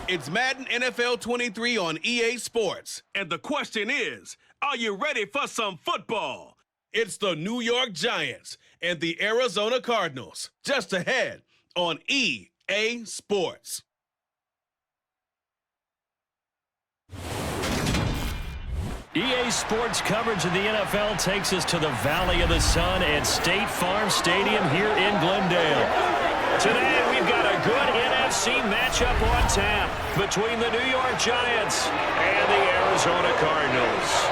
It's Madden NFL 23 on EA Sports. And the question is, are you ready for some football? It's the New York Giants and the Arizona Cardinals. Just ahead on EA Sports. EA Sports coverage of the NFL takes us to the Valley of the Sun at State Farm Stadium here in Glendale. Today, we've got a good NFC matchup on tap between the New York Giants and the Arizona Cardinals.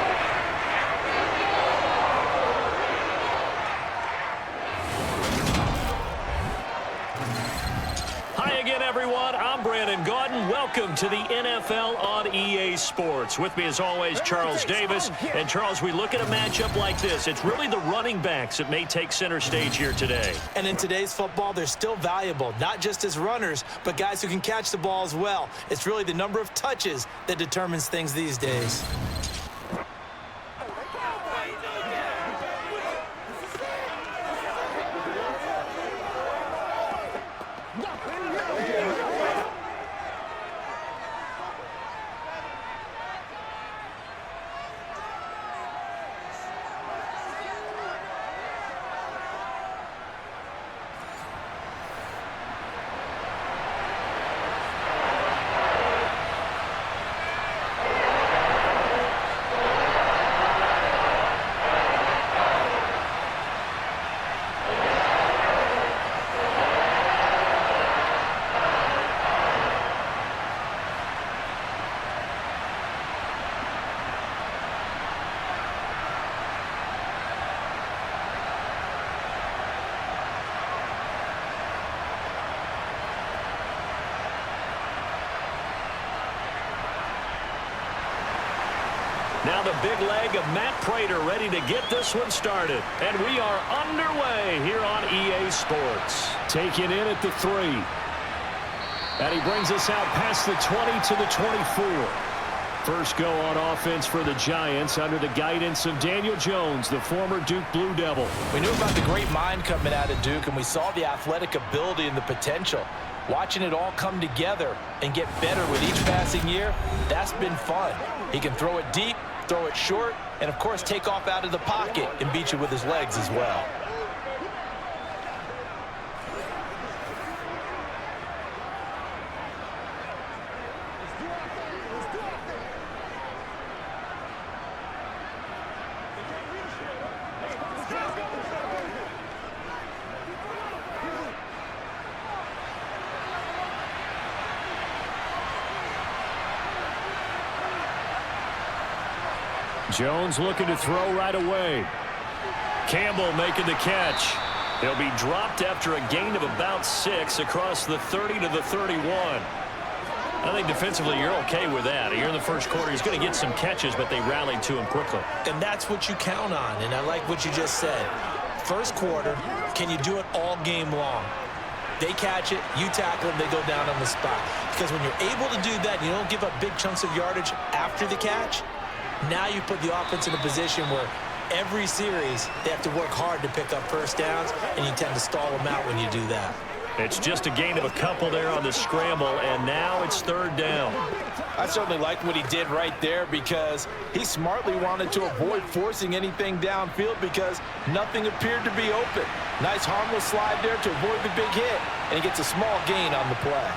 Hi again, everyone. I'm Brandon Gaudin. Welcome to the NFL on EA Sports. With me, as always, Charles Davis. And, Charles, we look at a matchup like this. It's really the running backs that may take center stage here today. And in today's football, they're still valuable, not just as runners, but guys who can catch the ball as well. It's really the number of touches that determines things these days. Now the big leg of Matt Prater ready to get this one started. And we are underway here on EA Sports. Taken in at the 3. And he brings us out past the 20 to the 24. First go on offense for the Giants under the guidance of Daniel Jones, the former Duke Blue Devil. We knew about the great mind coming out of Duke, and we saw the athletic ability and the potential. Watching it all come together and get better with each passing year, that's been fun. He can throw it deep, throw it short, and, of course, take off out of the pocket and beat you with his legs as well. Jones looking to throw right away. Campbell making the catch. He'll be dropped after a gain of about 6 across the 30 to the 31. I think defensively you're okay with that. Here in the first quarter, he's going to get some catches, but they rallied to him quickly. And that's what you count on, and I like what you just said. First quarter, can you do it all game long? They catch it, you tackle them, they go down on the spot. Because when you're able to do that, you don't give up big chunks of yardage after the catch. Now you put the offense in a position where every series they have to work hard to pick up first downs, and you tend to stall them out when you do that. It's just a gain of a couple there on the scramble, and now it's 3rd down. I certainly like what he did right there because he smartly wanted to avoid forcing anything downfield because nothing appeared to be open. Nice harmless slide there to avoid the big hit, and he gets a small gain on the play.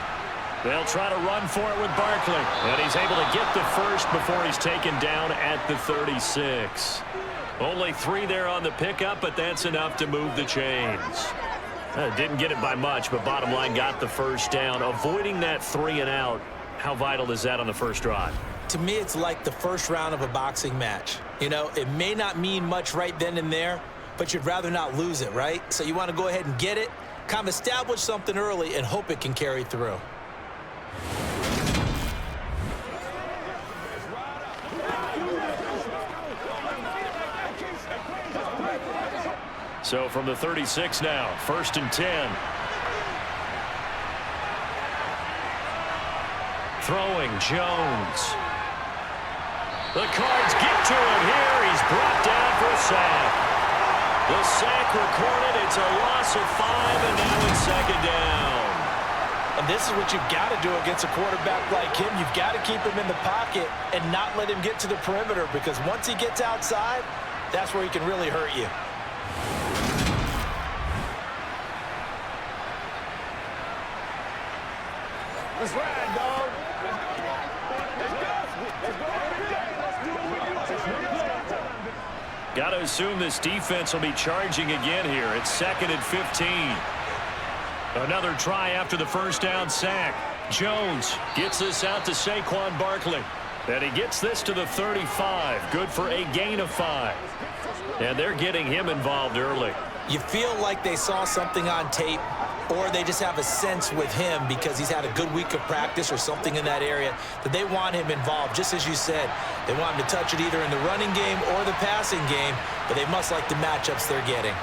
They'll try to run for it with Barkley. And he's able to get the first before he's taken down at the 36. Only 3 there on the pickup, but that's enough to move the chains. Didn't get it by much, but bottom line got the first down. Avoiding that 3 and out, how vital is that on the first drive? To me, it's like the first round of a boxing match. You know, it may not mean much right then and there, but you'd rather not lose it, right? So you want to go ahead and get it, kind of establish something early, and hope it can carry through. So from the 36 now, 1st and 10. Throwing Jones. The Cards get to him here. He's brought down for a sack. The sack recorded. It's a loss of 5, and now it's 2nd down. And this is what you've got to do against a quarterback like him. You've got to keep him in the pocket and not let him get to the perimeter, because once he gets outside, that's where he can really hurt you. Let's ride, dog. Got to assume this defense will be charging again here. It's 2nd and 15. Another try after the first down sack. Jones gets this out to Saquon Barkley. And he gets this to the 35. Good for a gain of 5. And they're getting him involved early. You feel like they saw something on tape, or they just have a sense with him because he's had a good week of practice or something in that area that they want him involved. Just as you said, they want him to touch it either in the running game or the passing game, but they must like the matchups they're getting.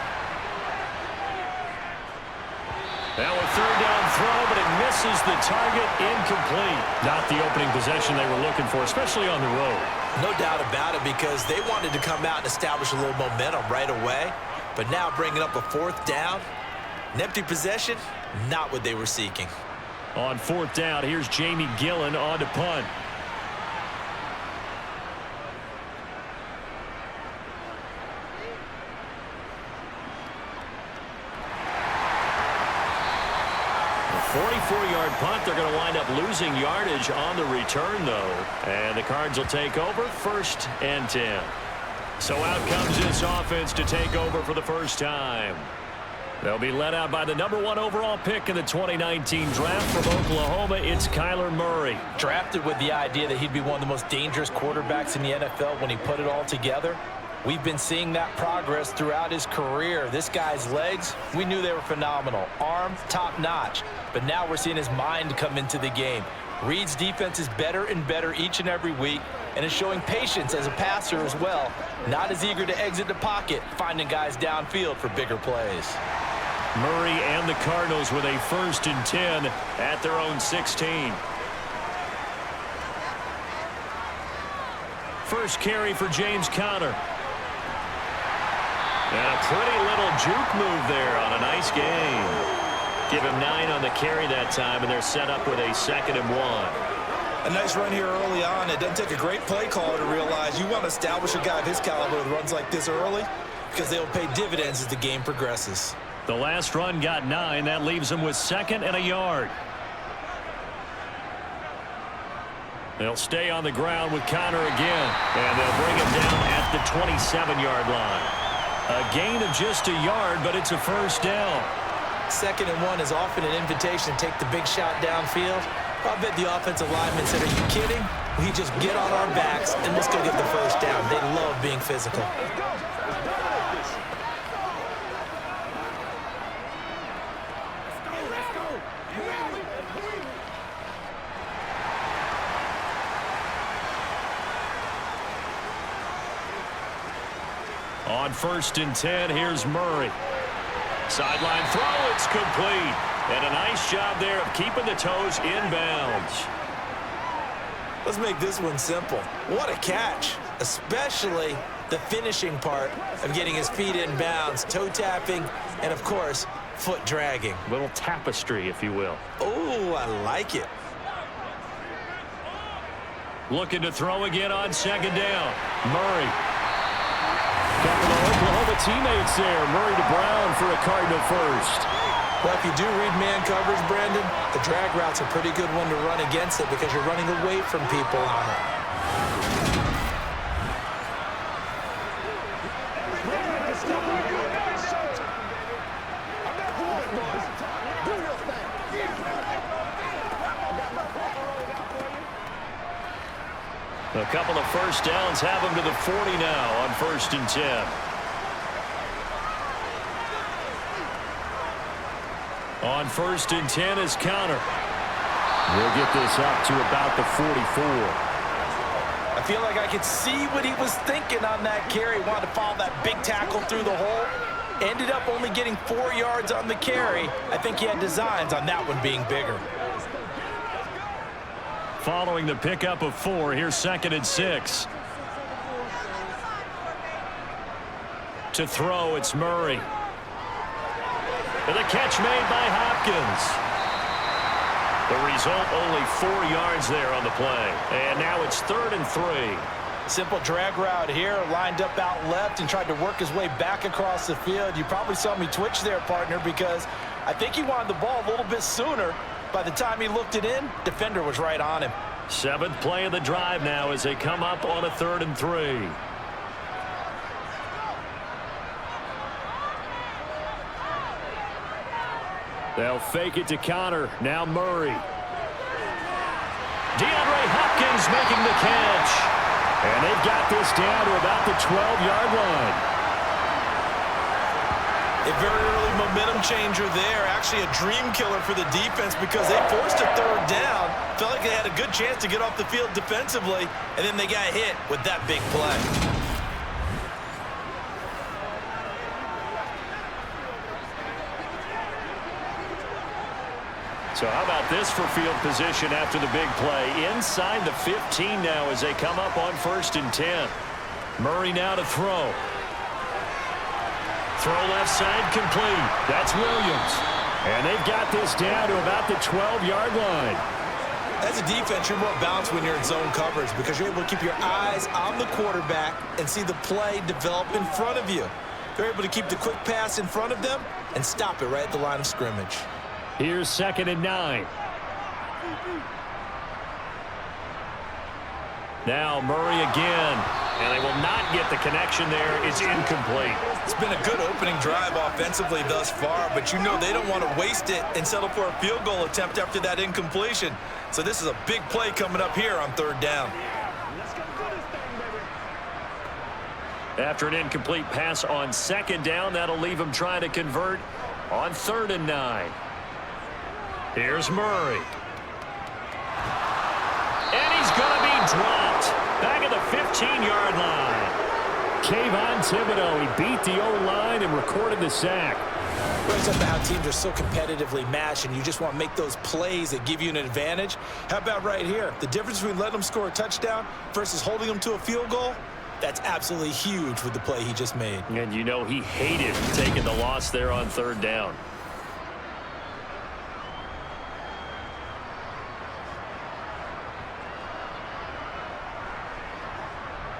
Now a 3rd down throw, but it misses the target, incomplete. Not the opening possession they were looking for, especially on the road. No doubt about it, because they wanted to come out and establish a little momentum right away. But now bringing up a 4th down, an empty possession, not what they were seeking. On 4th down, here's Jamie Gillen on to punt. A 44-yard punt. They're going to wind up losing yardage on the return, though. And the Cards will take over, 1st and 10. So out comes this offense to take over for the first time. They'll be led out by the #1 overall pick in the 2019 draft from Oklahoma. It's Kyler Murray. Drafted with the idea that he'd be one of the most dangerous quarterbacks in the NFL when he put it all together. We've been seeing that progress throughout his career. This guy's legs, we knew they were phenomenal. Arm, top-notch. But now we're seeing his mind come into the game. Reed's defense is better and better each and every week, and is showing patience as a passer as well. Not as eager to exit the pocket, finding guys downfield for bigger plays. Murray and the Cardinals with a 1st and 10 at their own 16. First carry for James Conner. And a pretty little juke move there on a nice game. Give him 9 on the carry that time, and they're set up with a 2nd and 1. A nice run here early on. It doesn't take a great play caller to realize you want to establish a guy of his caliber with runs like this early, because they'll pay dividends as the game progresses. The last run got 9. That leaves him with 2nd and a yard. They'll stay on the ground with Conner again, and they'll bring him down at the 27-yard line. A gain of just a yard, but it's a 1st down. 2nd and 1 is often an invitation to take the big shot downfield. I bet the offensive lineman said, "Are you kidding? We just get on our backs and let's go get the 1st down." They love being physical. On 1st and 10, here's Murray. Sideline throw, it's complete. And a nice job there of keeping the toes inbounds. Let's make this one simple. What a catch, especially the finishing part of getting his feet in bounds, toe tapping, and of course, foot dragging. Little tapestry, if you will. Oh, I like it. Looking to throw again on 2nd down. Murray. Couple of Oklahoma teammates there. Murray to Brown for a Cardinal 1st. Well, if you do read man coverage, Brandon, the drag route's a pretty good one to run against it because you're running away from people on it. A couple of 1st downs have him to the 40 now on 1st and 10. On 1st and 10 is Conner. We'll get this up to about the 44. I feel like I could see what he was thinking on that carry. Wanted to follow that big tackle through the hole. Ended up only getting 4 yards on the carry. I think he had designs on that one being bigger. Following the pickup of 4, here's 2nd and 6. To throw, it's Murray. And the catch made by Hopkins. The result, only 4 yards there on the play. And now it's 3rd and 3. Simple drag route here, lined up out left and tried to work his way back across the field. You probably saw me twitch there, partner, because I think he wanted the ball a little bit sooner. By the time he looked it in, defender was right on him. 7th play of the drive now as they come up on a 3rd and 3. They'll fake it to Connor. Now Murray. DeAndre Hopkins making the catch. And they've got this down to about the 12-yard line. A very early momentum changer there. Actually a dream killer for the defense because they forced a 3rd down. Felt like they had a good chance to get off the field defensively, and then they got hit with that big play. So how about this for field position after the big play? Inside the 15 now as they come up on 1st and 10. Murray now to throw. Throw left side complete. That's Williams. And they've got this down to about the 12-yard line. As a defense, you're more balanced when you're in zone coverage because you're able to keep your eyes on the quarterback and see the play develop in front of you. They're able to keep the quick pass in front of them and stop it right at the line of scrimmage. Here's 2nd and 9. Now Murray again. And they will not get the connection there. It's incomplete. It's been a good opening drive offensively thus far, but you know they don't want to waste it and settle for a field goal attempt after that incompletion. So this is a big play coming up here on 3rd down. After an incomplete pass on 2nd down, that'll leave them trying to convert on 3rd and 9. Here's Murray. And he's going to be dropped. Back at the 15-yard line. Kayvon Thibodeau, he beat the O-line and recorded the sack. Brings up how teams are so competitively matched and you just want to make those plays that give you an advantage. How about right here? The difference between letting them score a touchdown versus holding them to a field goal, that's absolutely huge with the play he just made. And you know he hated taking the loss there on 3rd down.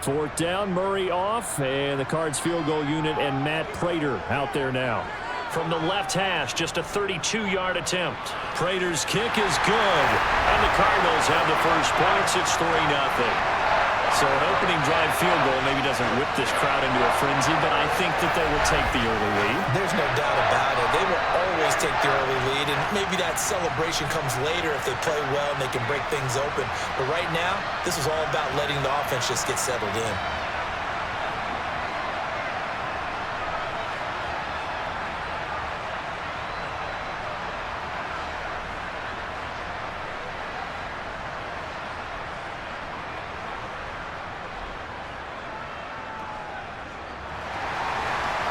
4th down, Murray off, and the Cards field goal unit and Matt Prater out there now. From the left hash, just a 32-yard attempt. Prater's kick is good, and the Cardinals have the first points. It's 3-0. So an opening drive field goal maybe doesn't whip this crowd into a frenzy, but I think that they will take the early lead. There's no doubt about it. They will always take the early lead, and maybe that celebration comes later if they play well and they can break things open. But right now, this is all about letting the offense just get settled in.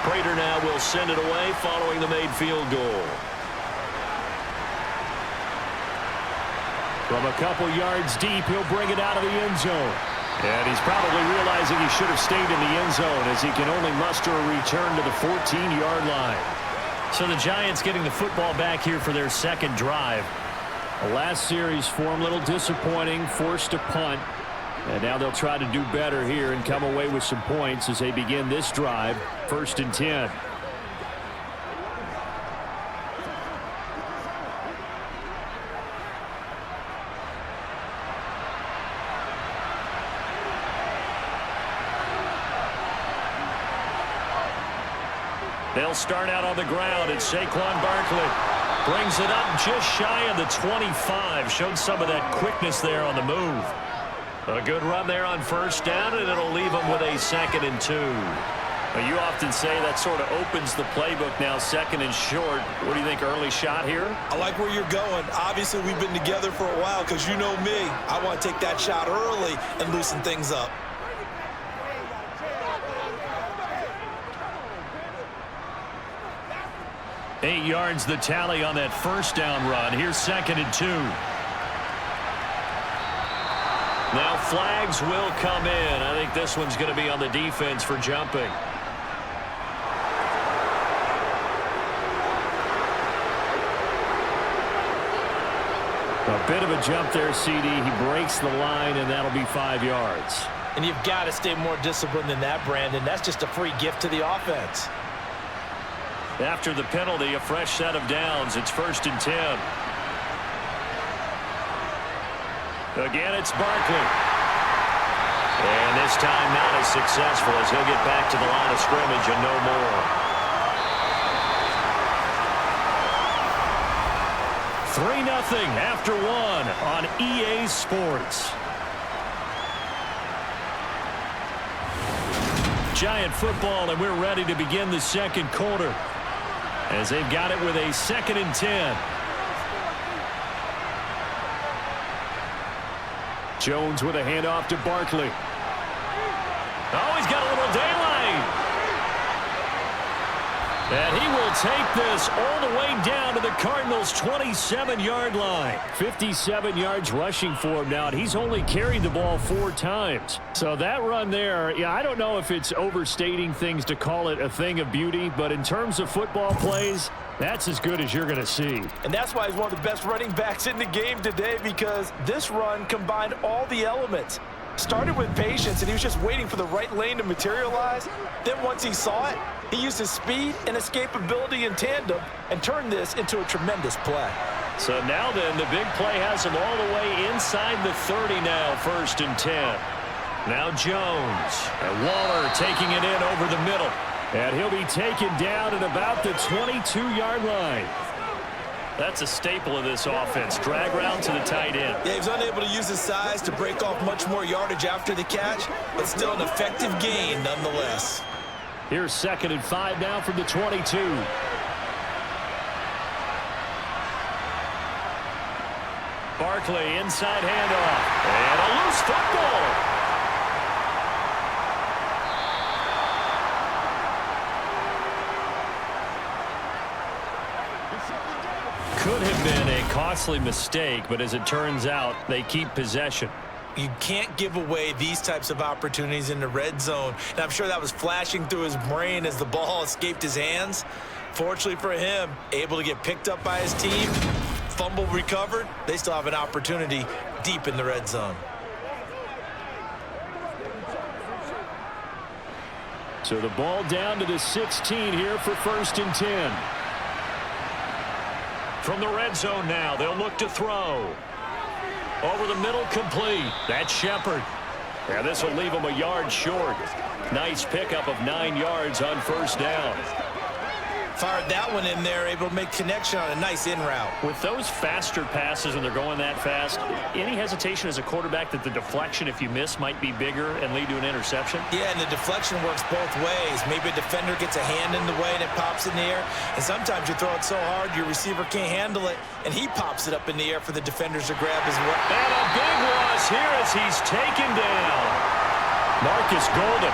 Prater now will send it away following the made field goal. From a couple yards deep, he'll bring it out of the end zone. And he's probably realizing he should have stayed in the end zone as he can only muster a return to the 14-yard line. So the Giants getting the football back here for their 2nd drive. The last series for him, a little disappointing, forced to punt. And now they'll try to do better here and come away with some points as they begin this drive. 1st and 10. They'll start out on the ground. It's Saquon Barkley. Brings it up just shy of the 25. Showed some of that quickness there on the move. A good run there on 1st down, and it'll leave them with a 2nd and 2. Well, you often say that sort of opens the playbook now, 2nd and short. What do you think, early shot here? I like where you're going. Obviously, we've been together for a while because you know me. I want to take that shot early and loosen things up. Eight yards the tally on that 1st down run. Here's 2nd and 2. Now flags will come in. I think this one's going to be on the defense for jumping. Bit of a jump there, CD. He breaks the line, and that'll be 5 yards. And you've got to stay more disciplined than that, Brandon. That's just a free gift to the offense. After the penalty, a fresh set of downs. It's 1st and 10. Again, it's Barkley. And this time not as successful as he'll get back to the line of scrimmage and no more. 3-0 after 1 on EA Sports. Giant football, and we're ready to begin the second quarter as they've got it with a 2nd and 10. Jones with a handoff to Barkley. Oh, he's got a little daylight. And he will take this all the way down to the Cardinals' 27-yard line. 57 yards rushing for him now, and he's only carried the ball 4 times. So that run there, yeah, I don't know if it's overstating things to call it a thing of beauty, but in terms of football plays, that's as good as you're going to see. And that's why he's one of the best running backs in the game today, because this run combined all the elements. Started with patience, and he was just waiting for the right lane to materialize. Then once he saw it, he used his speed and escapability in tandem and turned this into a tremendous play. So now then, the big play has him all the way inside the 30 now, 1st and 10. Now Jones, and Waller taking it in over the middle. And he'll be taken down at about the 22-yard line. That's a staple of this offense. Drag route to the tight end. Yeah, he was unable to use his size to break off much more yardage after the catch, but still an effective gain nonetheless. Here's 2nd and 5 now from the 22. Barkley inside handoff. And a loose football. Could have been a costly mistake, but as it turns out, they keep possession. You can't give away these types of opportunities in the red zone. And I'm sure that was flashing through his brain as the ball escaped his hands. Fortunately for him, able to get picked up by his team, fumble recovered. They still have an opportunity deep in the red zone. So the ball down to the 16 here for 1st and 10. From the red zone now, they'll look to throw. Over the middle, complete. That's Shepard. Yeah, this will leave him a yard short. Nice pickup of 9 yards on 1st down. Fired that one in there, able to make connection on a nice in route. With those faster passes and they're going that fast, any hesitation as a quarterback that the deflection, if you miss, might be bigger and lead to an interception? Yeah, and the deflection works both ways. Maybe a defender gets a hand in the way and it pops in the air. And sometimes you throw it so hard your receiver can't handle it, and he pops it up in the air for the defenders to grab as well. And a big loss here as he's taken down. Marcus Golden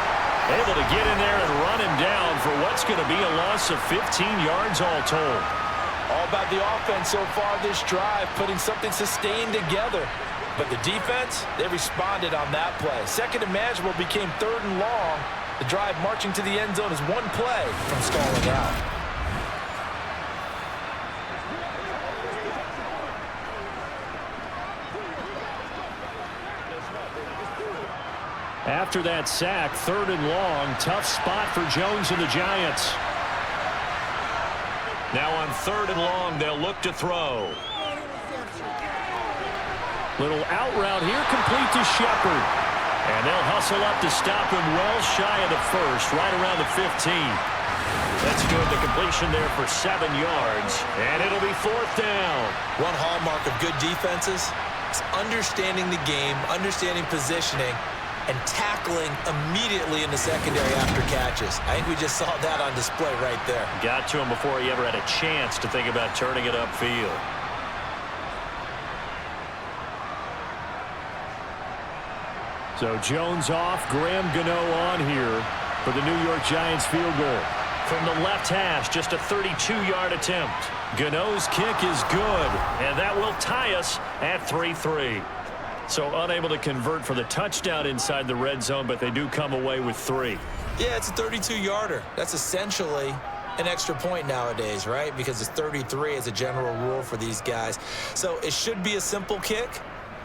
able to get in there and run him down for what's going to be a loss of 15 yards all told. All about the offense so far this drive, putting something sustained together. But the defense, they responded on that play. 2nd and manageable became 3rd and long. The drive marching to the end zone is one play from stalling out. After that sack, 3rd and long, tough spot for Jones and the Giants. Now on 3rd and long, they'll look to throw. Little out route here, complete to Shepard. And they'll hustle up to stop him well shy of the 1st, right around the 15. That's good. The completion there for 7 yards. And it'll be 4th down. One hallmark of good defenses is understanding the game, understanding positioning, and tackling immediately in the secondary after catches. I think we just saw that on display right there. Got to him before he ever had a chance to think about turning it upfield. So Jones off, Graham Gano on here for the New York Giants field goal. From the left hash, just a 32-yard attempt. Gano's kick is good, and that will tie us at 3-3. So unable to convert for the touchdown inside the red zone, but they do come away with 3. Yeah, it's a 32-yarder. That's essentially an extra point nowadays, right? Because it's 33 as a general rule for these guys. So it should be a simple kick.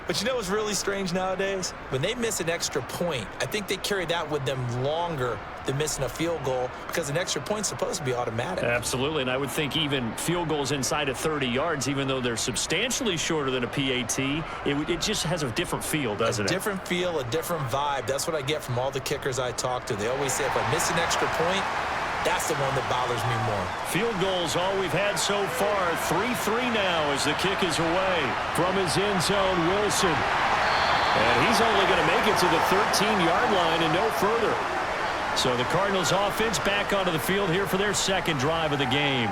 But you know what's really strange nowadays? When they miss an extra point, I think they carry that with them longer than missing a field goal because an extra point's supposed to be automatic. Absolutely, and I would think even field goals inside of 30 yards, even though they're substantially shorter than a PAT, it just has a different feel, doesn't it? A different feel, a different vibe. That's what I get from all the kickers I talk to. They always say if I miss an extra point, that's the one that bothers me more. Field goals, all we've had so far. 3-3 now as the kick is away from his end zone, Wilson. And he's only going to make it to the 13-yard line and no further. So the Cardinals offense back onto the field here for their second drive of the game.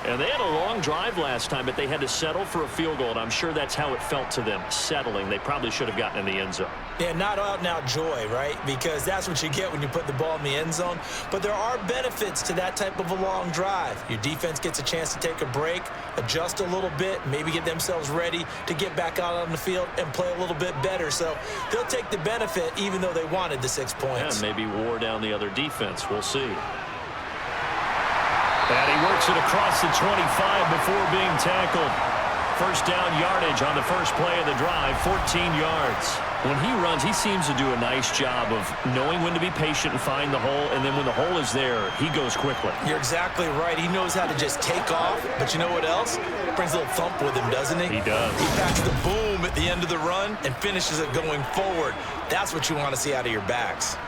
And they had a long drive last time, but they had to settle for a field goal, and I'm sure that's how it felt to them, settling. They probably should have gotten in the end zone. Yeah, not out-and-out joy, right? Because that's what you get when you put the ball in the end zone. But there are benefits to that type of a long drive. Your defense gets a chance to take a break, adjust a little bit, maybe get themselves ready to get back out on the field and play a little bit better. So they'll take the benefit even though they wanted the 6 points. Yeah, maybe wore down the other defense. We'll see. And he works it across the 25 before being tackled. First down yardage on the first play of the drive, 14 yards. When he runs, he seems to do a nice job of knowing when to be patient and find the hole, and then when the hole is there, he goes quickly. You're exactly right. He knows how to just take off, but you know what else? Brings a little thump with him, doesn't he? He does. He packs the boom at the end of the run and finishes it going forward. That's what you want to see out of your backs.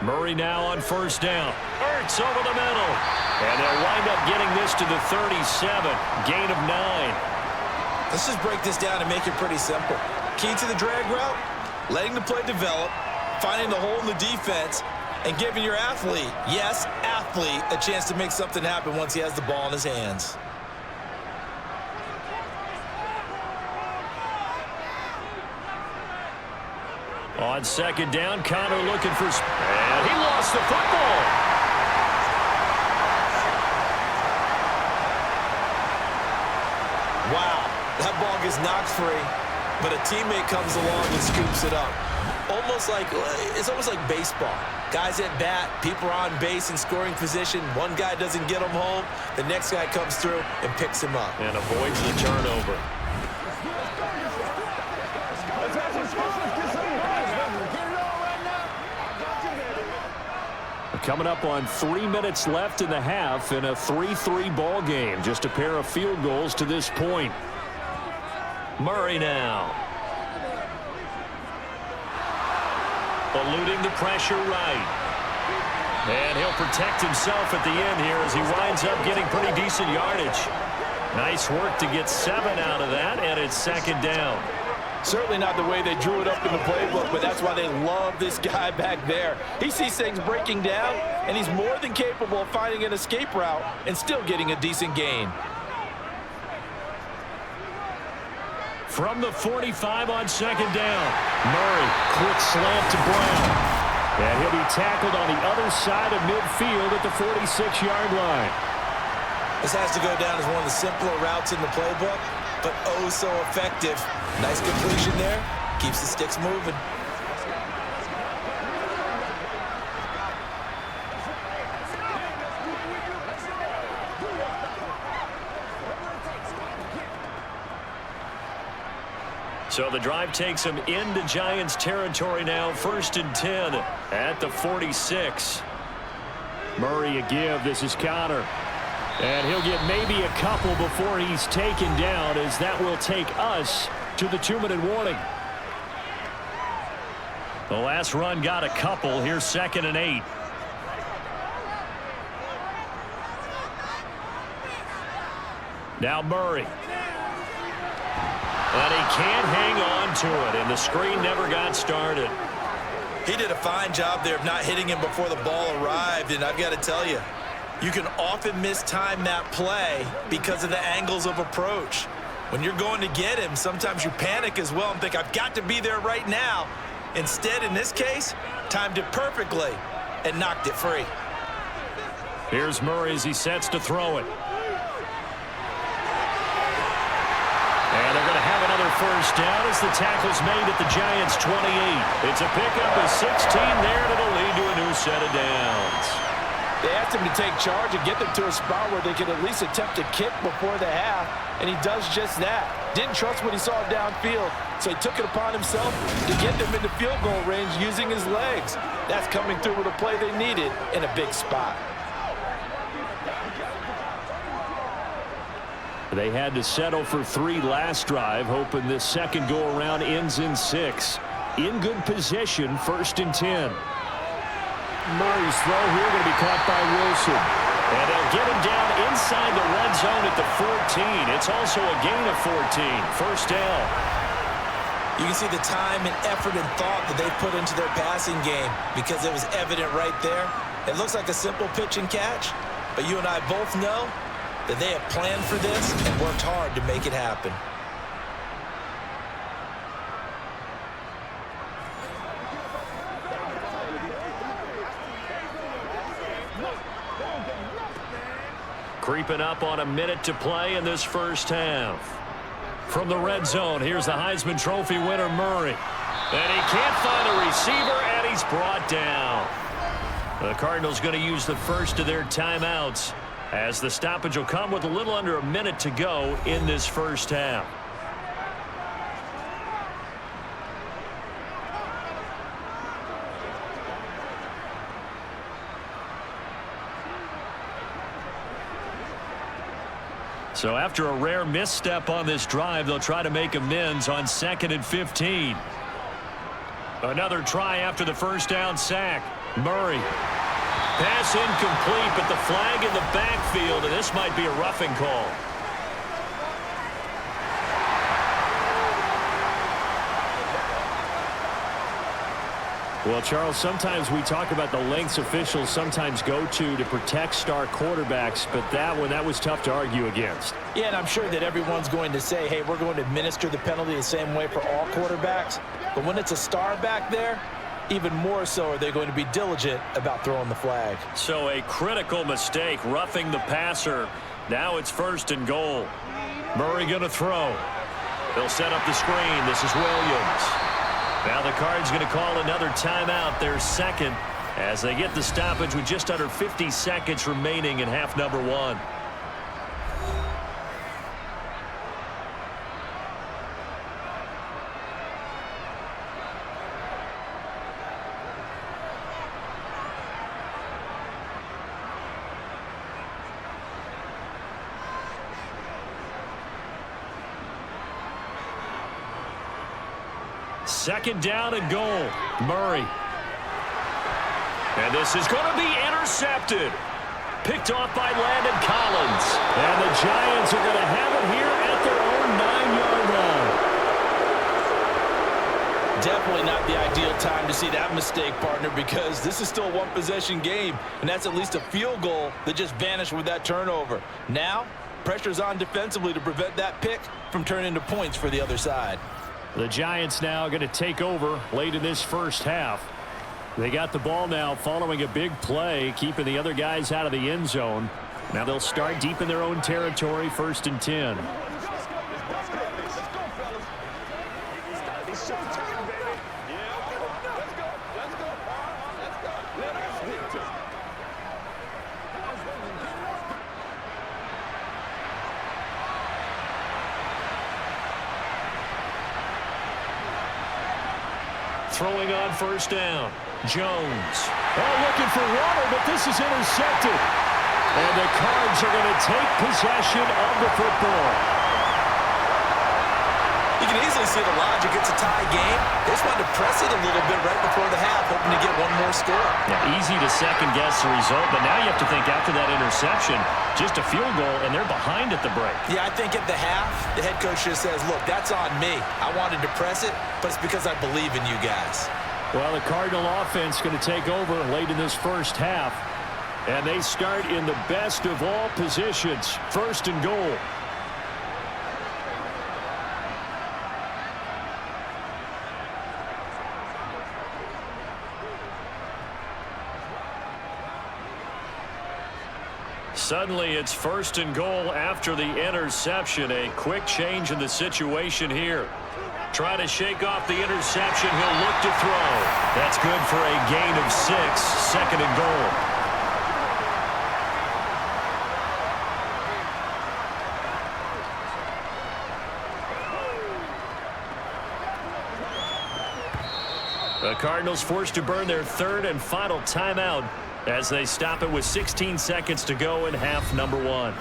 Murray now on first down. Ertz over the middle. And they'll wind up getting this to the 37. Gain of 9. Let's just break this down and make it pretty simple. Key to the drag route, letting the play develop, finding the hole in the defense, and giving your athlete, yes, athlete, a chance to make something happen once he has the ball in his hands. On second down, Connor looking for... And he lost the football. Wow, that ball gets knocked free, but a teammate comes along and scoops it up. It's almost like baseball. Guys at bat, people are on base in scoring position. One guy doesn't get him home. The next guy comes through and picks him up. And avoids the turnover. Coming up on 3 minutes left in the half in a 3-3 ball game. Just a pair of field goals to this point. Murray now. Eluding the pressure right. And he'll protect himself at the end here as he winds up getting pretty decent yardage. Nice work to get 7 out of that, and it's second down. Certainly not the way they drew it up in the playbook, but that's why they love this guy back there. He sees things breaking down, and he's more than capable of finding an escape route and still getting a decent gain. From the 45 on second down. Murray, quick slant to Brown. And he'll be tackled on the other side of midfield at the 46-yard line. This has to go down as one of the simpler routes in the playbook, but oh so effective. Nice completion there. Keeps the sticks moving. So the drive takes him into Giants territory now. 1st and 10 at the 46. Murray a give. This is Connor. And he'll get maybe a couple before he's taken down, as that will take us to the 2-minute warning. The last run got a couple. Here's 2nd and 8. Now Murray. And he can't hang on to it, and the screen never got started. He did a fine job there of not hitting him before the ball arrived, and I've got to tell you, you can often mistime that play because of the angles of approach. When you're going to get him, sometimes you panic as well and think, I've got to be there right now. Instead, in this case, timed it perfectly and knocked it free. Here's Murray as he sets to throw it. first down as the tackle's made at the Giants' 28. It's a pickup of 16 there, and it'll lead to a new set of downs. They asked him to take charge and get them to a spot where they could at least attempt to kick before the half, and he does just that. Didn't trust what he saw downfield, so he took it upon himself to get them into field goal range using his legs. That's coming through with a play they needed in a big spot. They had to settle for 3 last drive, hoping this second go-around ends in 6. In good position, 1st and 10. Murray's throw here going to be caught by Wilson. And they'll get him down inside the red zone at the 14. It's also a gain of 14. First down. You can see the time and effort and thought that they put into their passing game because it was evident right there. It looks like a simple pitch and catch, but you and I both know that they have planned for this and worked hard to make it happen. Creeping up on a minute to play in this first half. From the red zone, here's the Heisman Trophy winner, Murray. And he can't find a receiver, and he's brought down. The Cardinals going to use the first of their timeouts, as the stoppage will come with a little under a minute to go in this first half. So after a rare misstep on this drive, they'll try to make amends on 2nd and 15. Another try after the first down sack. Murray. Pass incomplete, but the flag in the backfield, and this might be a roughing call. Well, Charles, sometimes we talk about the lengths officials sometimes go to protect star quarterbacks, but that was tough to argue against. Yeah, and I'm sure that everyone's going to say, hey, we're going to administer the penalty the same way for all quarterbacks. But when it's a star back there, even more so are they going to be diligent about throwing the flag. So a critical mistake, roughing the passer. Now it's 1st and goal. Murray going to throw. They'll set up the screen. This is Williams. Now the Cards going to call another timeout, their second, as they get the stoppage with just under 50 seconds remaining in half number 1. Second down and goal. Murray. And this is going to be intercepted. Picked off by Landon Collins. And the Giants are going to have it here at their own 9-yard line. Definitely not the ideal time to see that mistake, partner, because this is still a one-possession game, and that's at least a field goal that just vanished with that turnover. Now, pressure's on defensively to prevent that pick from turning into points for the other side. The Giants now going to take over late in this first half. They got the ball now following a big play, keeping the other guys out of the end zone. Now they'll start deep in their own territory, 1st and 10. Throwing on first down. Jones. Oh, looking for water, but this is intercepted. And the Cards are going to take possession of the football. You can easily see the logic. It's a tie game. They just wanted to press it a little bit right before the half, hoping to get one more score. Yeah, easy to second-guess the result, but now you have to think after that interception, just a field goal, and they're behind at the break. Yeah, I think at the half, the head coach just says, look, that's on me. I wanted to press it, but it's because I believe in you guys. Well, the Cardinal offense going to take over late in this first half, and they start in the best of all positions, 1st and goal. Suddenly, it's 1st and goal after the interception. A quick change in the situation here. Trying to shake off the interception. He'll look to throw. That's good for a gain of 6. 2nd and goal. The Cardinals forced to burn their 3rd and final timeout as they stop it with 16 seconds to go in half number 1.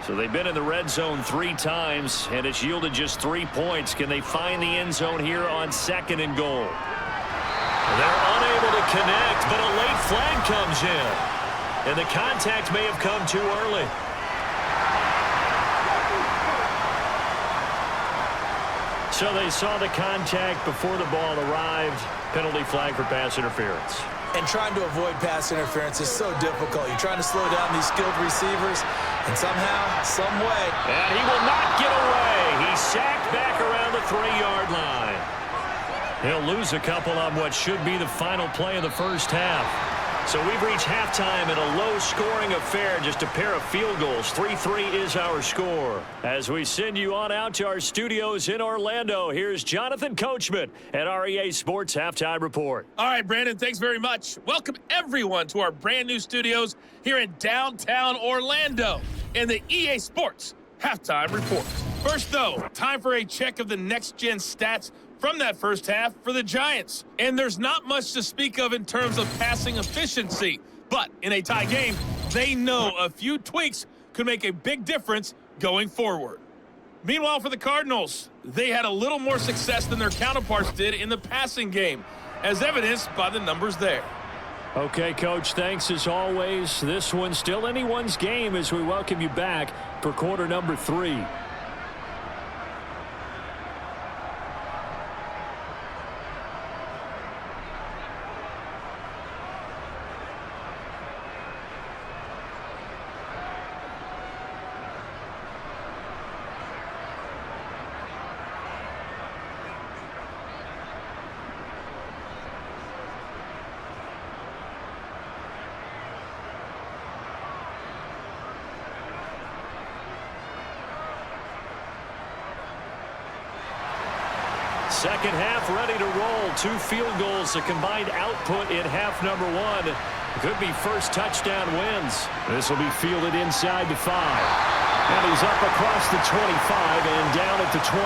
So they've been in the red zone 3 times, and it's yielded just 3 points. Can they find the end zone here on 2nd and goal? They're unable to connect, but a late flag comes in. And the contact may have come too early. So they saw the contact before the ball arrived. Penalty flag for pass interference. And trying to avoid pass interference is so difficult. You're trying to slow down these skilled receivers, and somehow, some way. And he will not get away. He's sacked back around the 3-yard line. He'll lose a couple on what should be the final play of the first half. So we've reached halftime in a low-scoring affair, just a pair of field goals. 3-3 is our score. As we send you on out to our studios in Orlando, here's Jonathan Coachman at our EA Sports Halftime Report. All right, Brandon, thanks very much. Welcome, everyone, to our brand-new studios here in downtown Orlando in the EA Sports Halftime Report. First, though, time for a check of the next-gen stats from that first half for the Giants. And there's not much to speak of in terms of passing efficiency. But in a tie game, they know a few tweaks could make a big difference going forward. Meanwhile, for the Cardinals, they had a little more success than their counterparts did in the passing game, as evidenced by the numbers there. Okay, Coach, thanks as always. This one's still anyone's game as we welcome you back for quarter number 3. Second half ready to roll. 2 field goals, a combined output in half number 1. Could be first touchdown wins. This will be fielded inside the 5. And he's up across the 25 and down at the 28.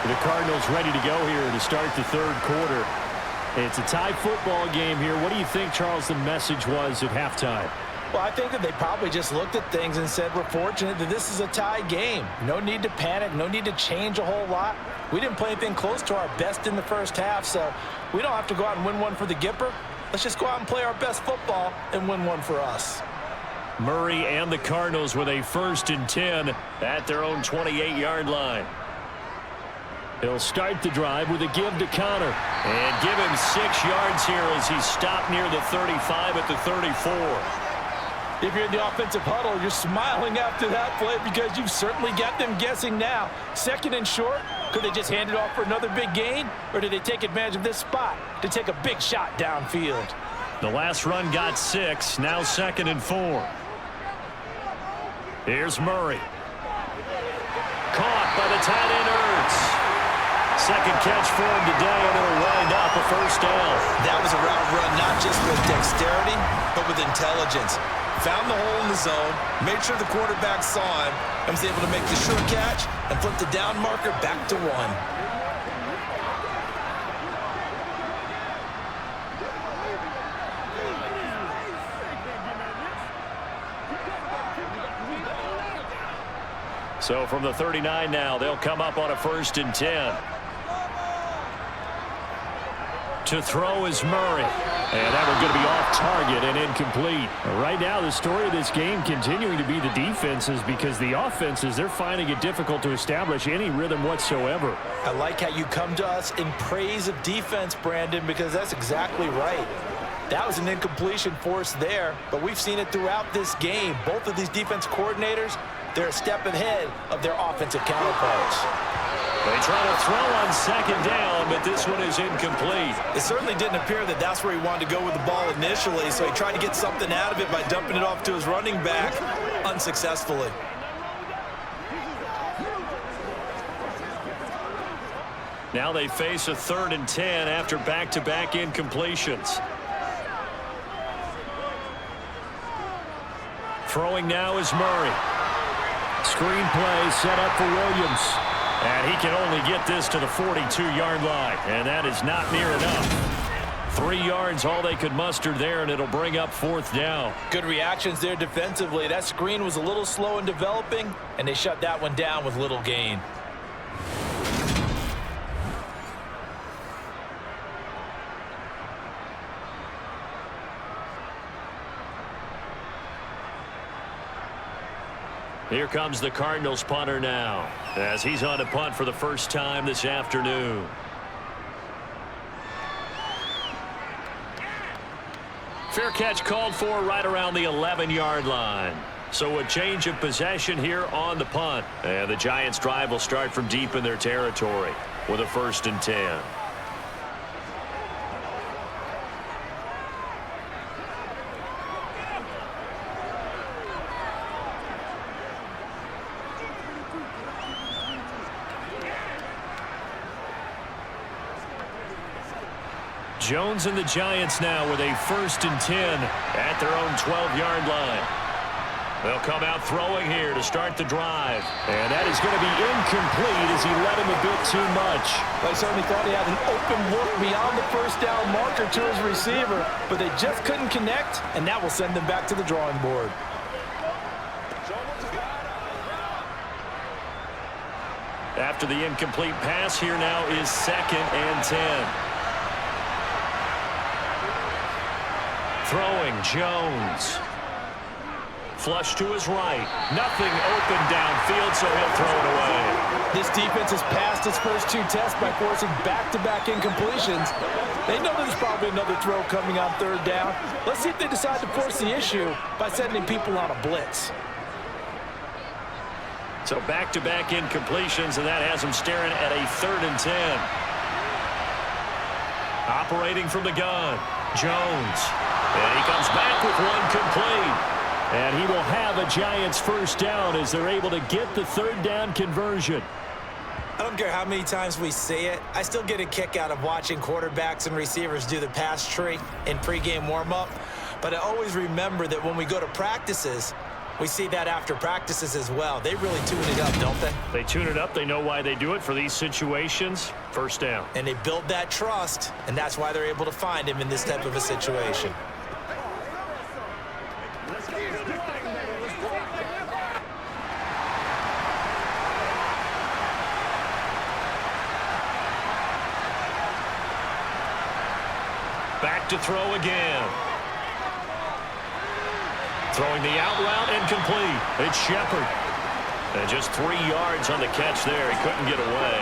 The Cardinals ready to go here to start the 3rd quarter. It's a tie football game here. What do you think, Charles, the message was at halftime? Well, I think that they probably just looked at things and said, we're fortunate that this is a tie game. No need to panic, no need to change a whole lot. We didn't play anything close to our best in the first half, so we don't have to go out and win one for the Gipper. Let's just go out and play our best football and win one for us. Murray and the Cardinals with a 1st and 10 at their own 28-yard line. He'll start the drive with a give to Connor. And give him 6 yards here as he's stopped near the 35 at the 34. If you're in the offensive huddle, you're smiling after that play because you've certainly got them guessing now. 2nd and short, could they just hand it off for another big gain? Or did they take advantage of this spot to take a big shot downfield? The last run got 6, now 2nd and 4. Here's Murray. Caught by the tight end Ertz. 2nd catch for him today, and it'll wind up a first down. That was a route run not just with dexterity, but with intelligence. Found the hole in the zone, made sure the quarterback saw him, and was able to make the sure catch and flip the down marker back to 1. So from the 39 now, they'll come up on a 1st and 10. To throw is Murray. And that one's going to be off target and incomplete. Right now, the story of this game continuing to be the defenses because the offenses, they're finding it difficult to establish any rhythm whatsoever. I like how you come to us in praise of defense, Brandon, because that's exactly right. That was an incompletion force there, but we've seen it throughout this game. Both of these defense coordinators, they're a step ahead of their offensive counterparts. They try to throw on second down, but this one is incomplete. It certainly didn't appear that that's where he wanted to go with the ball initially, so he tried to get something out of it by dumping it off to his running back unsuccessfully. Now they face a 3rd and 10 after back-to-back incompletions. Throwing now is Murray. Screen play set up for Williams. And he can only get this to the 42-yard line. And that is not near enough. 3 yards, all they could muster there, and it'll bring up 4th down. Good reactions there defensively. That screen was a little slow in developing, and they shut that one down with little gain. Here comes the Cardinals punter now, as he's on to punt for the first time this afternoon. Fair catch called for right around the 11-yard line. So a change of possession here on the punt. And the Giants' drive will start from deep in their territory with a 1st and 10. Jones and the Giants now with a 1st and 10 at their own 12-yard line. They'll come out throwing here to start the drive. And that is going to be incomplete as he led him a bit too much. I certainly thought he had an open look beyond the first down marker to his receiver, but they just couldn't connect, and that will send them back to the drawing board. After the incomplete pass, here now is 2nd and 10. Throwing, Jones. Flush to his right. Nothing open downfield, so he'll throw it away. This defense has passed its first 2 tests by forcing back-to-back incompletions. They know there's probably another throw coming on 3rd down. Let's see if they decide to force the issue by sending people on a blitz. So back-to-back incompletions, and that has them staring at a 3rd and 10. Operating from the gun, Jones. And he comes back with one complete. And he will have a Giants 1st down as they're able to get the 3rd down conversion. I don't care how many times we say it, I still get a kick out of watching quarterbacks and receivers do the pass tree in pregame warm-up. But I always remember that when we go to practices, we see that after practices as well. They really tune it up, don't they? They tune it up. They know why they do it for these situations. 1st down. And they build that trust, and that's why they're able to find him in this type of a situation. Back to throw again. Throwing the out route incomplete. It's Shepard. And just 3 yards on the catch there. He couldn't get away.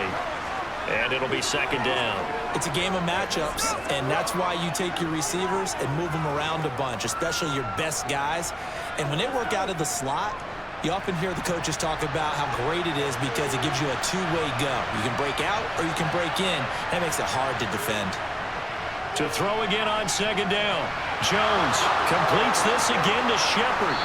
And it'll be 2nd down. It's a game of matchups, and that's why you take your receivers and move them around a bunch, especially your best guys. And when they work out of the slot, you often hear the coaches talk about how great it is because it gives you a 2-way go. You can break out or you can break in. That makes it hard to defend. To throw again on 2nd down. Jones completes this again to Shepard.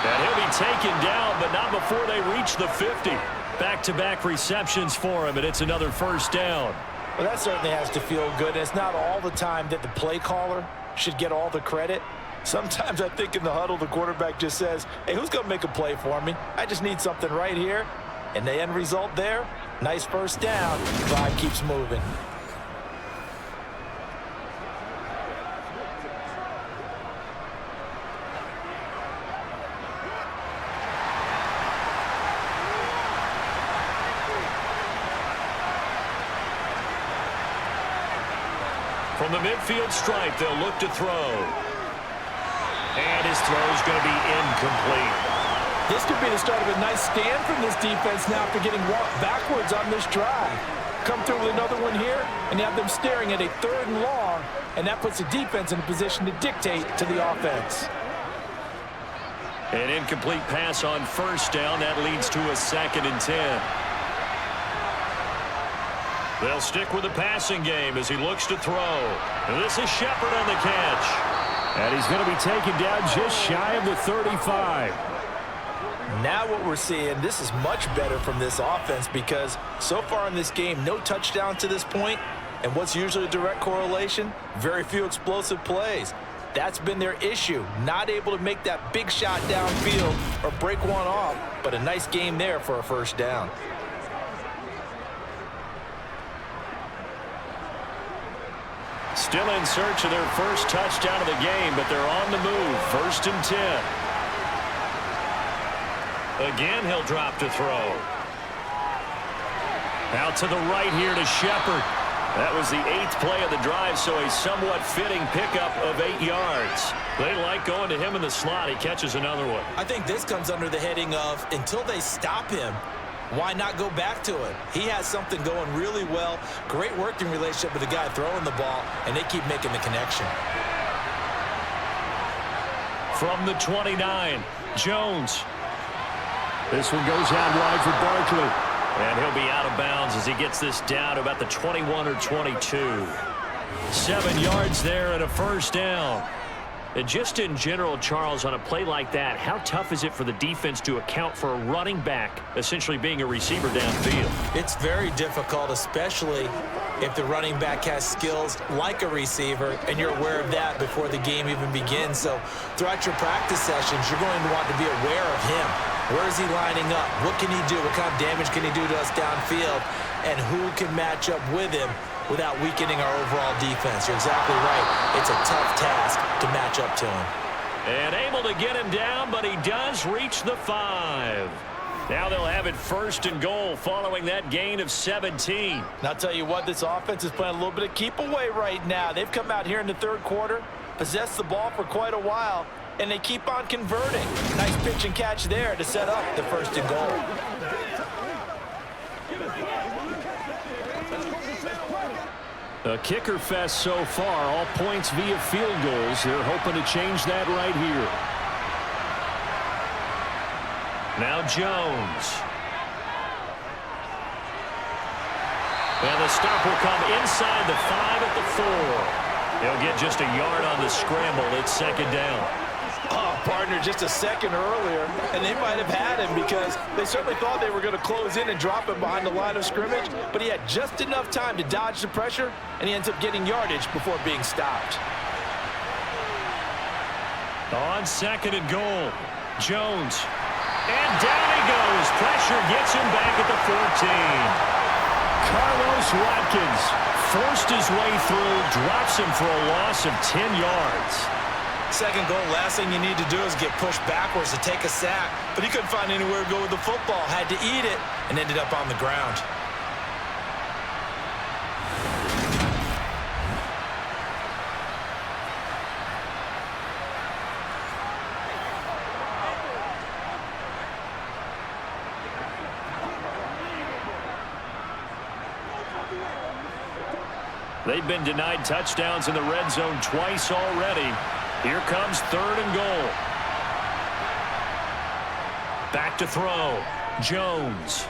And he'll be taken down, but not before they reach the 50. Back-to-back receptions for him, and it's another 1st down. Well, that certainly has to feel good. It's not all the time that the play caller should get all the credit. Sometimes I think in the huddle, the quarterback just says, hey, who's going to make a play for me? I just need something right here. And the end result there, nice 1st down. Drive keeps moving. From the midfield stripe, they'll look to throw. And his throw's going to be incomplete. This could be the start of a nice stand from this defense now after getting walked backwards on this drive. Come through with another one here, and you have them staring at a 3rd and long, and that puts the defense in a position to dictate to the offense. An incomplete pass on 1st down. That leads to a 2nd and 10. They'll stick with the passing game as he looks to throw. And this is Shepard on the catch. And he's going to be taken down just shy of the 35. Now what we're seeing, this is much better from this offense because so far in this game, no touchdown to this point. And what's usually a direct correlation? Very few explosive plays. That's been their issue. Not able to make that big shot downfield or break one off, but a nice game there for a first down. Still in search of their first touchdown of the game, but they're on the move. 1st and 10. Again, he'll drop to throw. Out to the right here to Shepard. That was the 8th play of the drive, so a somewhat fitting pickup of 8 yards. They like going to him in the slot. He catches another one. I think this comes under the heading of until they stop him, why not go back to it? He has something going really well. Great working relationship with the guy throwing the ball, and they keep making the connection. From the 29, Jones. This one goes out wide for Barkley. And he'll be out of bounds as he gets this down to about the 21 or 22. 7 yards there and a first down. And just in general, Charles, on a play like that, how tough is it for the defense to account for a running back essentially being a receiver downfield? It's very difficult, especially if the running back has skills like a receiver, and you're aware of that before the game even begins. So throughout your practice sessions, you're going to want to be aware of him. Where is he lining up? What can he do? What kind of damage can he do to us downfield? And who can match up with him without weakening our overall defense? You're exactly right. It's a tough task to match up to him. And able to get him down, but he does reach the 5. Now they'll have it 1st and goal following that gain of 17. And I'll tell you what, this offense is playing a little bit of keep away right now. They've come out here in the 3rd quarter, possessed the ball for quite a while, and they keep on converting. Nice pitch and catch there to set up the 1st and goal. A kicker fest so far, all points via field goals. They're hoping to change that right here. Now Jones. And the stop will come inside the 5 at the 4. He'll get just a yard on the scramble. It's 2nd down. Oh, partner, just a second earlier, and they might have had him because they certainly thought they were going to close in and drop him behind the line of scrimmage, but he had just enough time to dodge the pressure, and he ends up getting yardage before being stopped. On 2nd and goal, Jones. And down he goes. Pressure gets him back at the 14. Carlos Watkins forced his way through, drops him for a loss of 10 yards. 2nd goal, last thing you need to do is get pushed backwards to take a sack. But he couldn't find anywhere to go with the football. Had to eat it and ended up on the ground. They've been denied touchdowns in the red zone twice already. Here comes 3rd and goal. Back to throw. Jones.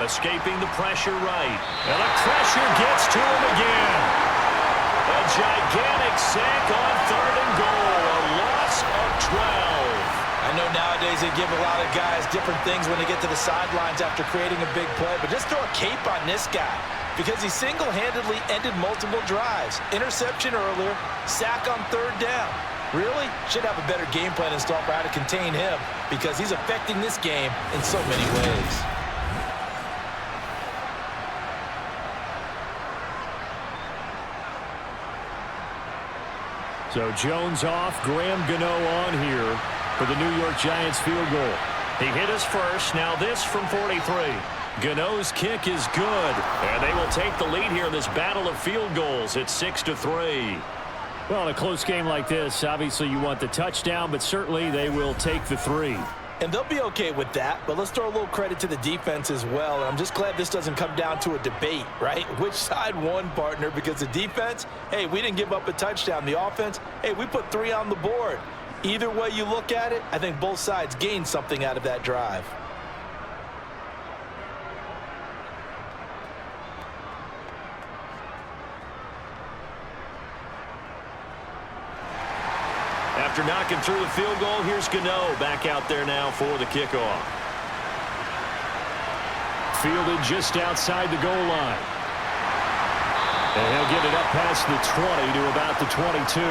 Escaping the pressure right. And the pressure gets to him again. A gigantic sack on 3rd and goal. A loss of 12. I know nowadays they give a lot of guys different things when they get to the sidelines after creating a big play, but just throw a cape on this guy because he single-handedly ended multiple drives. Interception earlier, sack on 3rd down. Really should have a better game plan installed for how to contain him because he's affecting this game in so many ways. So Jones off, Graham Gano on here for the New York Giants field goal. He hit us first, now this from 43. Gano's kick is good, and they will take the lead here in this battle of field goals. It's 6-3. Well, in a close game like this, obviously you want the touchdown, but certainly they will take the 3. And they'll be okay with that, but let's throw a little credit to the defense as well. And I'm just glad this doesn't come down to a debate, right? Which side won, partner? Because the defense, hey, we didn't give up a touchdown. The offense, hey, we put 3 on the board. Either way you look at it, I think both sides gained something out of that drive. After knocking through the field goal, here's Gano back out there now for the kickoff. Fielded just outside the goal line. And he'll get it up past the 20 to about the 22.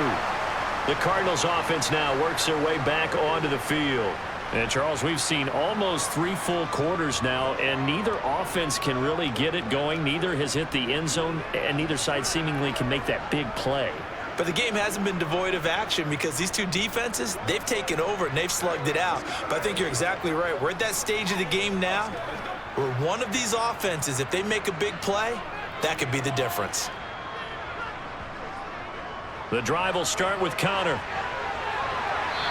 The Cardinals offense now works their way back onto the field. And, Charles, we've seen almost 3 full quarters now, and neither offense can really get it going. Neither has hit the end zone, and neither side seemingly can make that big play. But the game hasn't been devoid of action because these two defenses, they've taken over and they've slugged it out. But I think you're exactly right. We're at that stage of the game now where one of these offenses, if they make a big play, that could be the difference. The drive will start with Connor.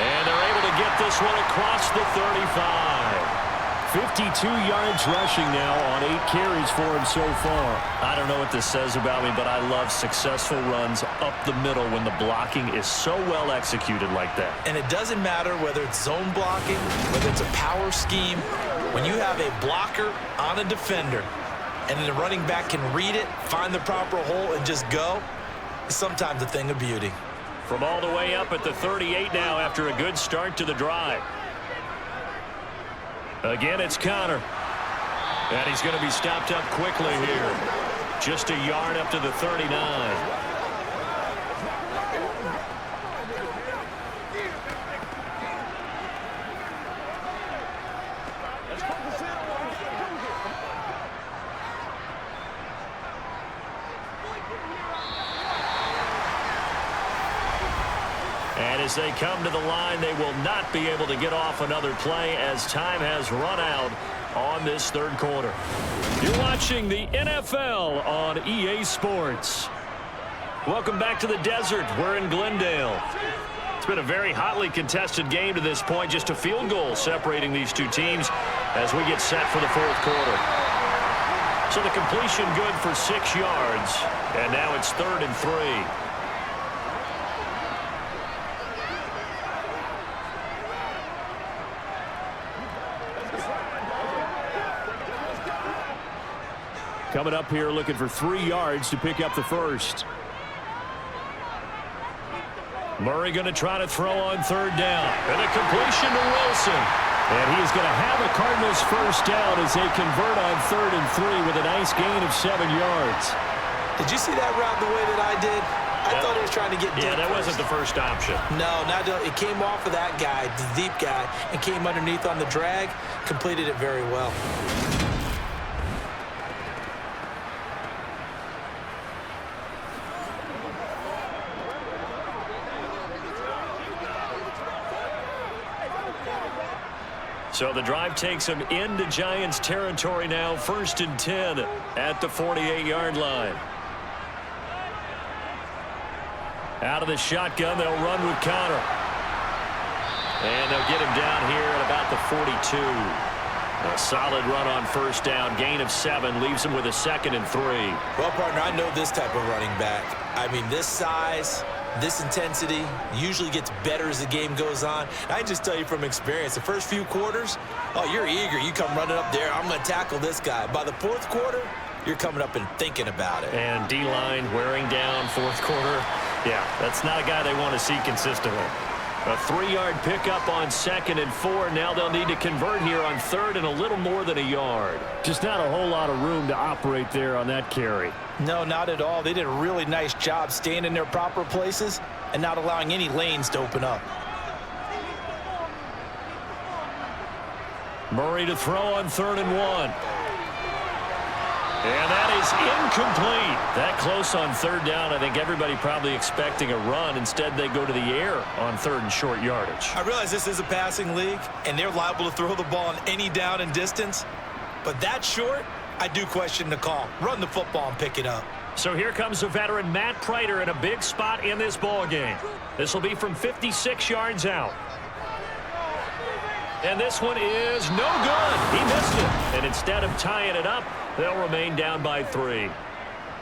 And they're able to get this one across the 35. 52 yards rushing now on 8 carries for him so far. I don't know what this says about me, but I love successful runs up the middle when the blocking is so well executed like that. And it doesn't matter whether it's zone blocking, whether it's a power scheme. When you have a blocker on a defender and the running back can read it, find the proper hole, and just go, it's sometimes a thing of beauty. From all the way up at the 38 now after a good start to the drive. Again, it's Connor. And he's going to be stopped up quickly here. Just a yard up to the 39. And as they come to the line, they will not be able to get off another play as time has run out on this third quarter. You're watching the NFL on EA Sports. Welcome back to the desert. We're in Glendale. It's been a very hotly contested game to this point. Just a field goal separating these two teams as we get set for the fourth quarter. So the completion good for 6 yards. And now it's 3rd and 3. Coming up here looking for 3 yards to pick up the first. Murray going to try to throw on 3rd down. And a completion to Wilson. And he's going to have a Cardinals first down as they convert on 3rd and 3 with a nice gain of 7 yards. Did you see that route the way that I did? I thought he was trying to get deep. Yeah, that wasn't the first option. No, it came off of that guy, the deep guy, and came underneath on the drag, completed it very well. So the drive takes them into Giants territory now. 1st and 10 at the 48-yard line. Out of the shotgun, they'll run with Connor. And they'll get him down here at about the 42. A solid run on 1st down. Gain of 7 leaves him with a 2nd and 3. Well, partner, I know this type of running back. I mean, this size, this intensity usually gets better as the game goes on. I just tell you from experience, the first few quarters, oh, you're eager. You come running up there, I'm going to tackle this guy. By the 4th quarter, you're coming up and thinking about it. And D-line wearing down 4th quarter. Yeah, that's not a guy they want to see consistently. A 3-yard pickup on 2nd and 4. Now they'll need to convert here on 3rd and a little more than a yard. Just not a whole lot of room to operate there on that carry. No, not at all. They did a really nice job staying in their proper places and not allowing any lanes to open up. Murray to throw on 3rd and 1. And that is incomplete. That close on 3rd down. I think everybody probably expecting a run. Instead, they go to the air on 3rd and short yardage. I realize this is a passing league, and they're liable to throw the ball on any down and distance. But that short, I do question the call. Run the football and pick it up. So here comes the veteran Matt Prater in a big spot in this ball game. This will be from 56 yards out. And this one is no good. He missed it. And instead of tying it up, they'll remain down by 3.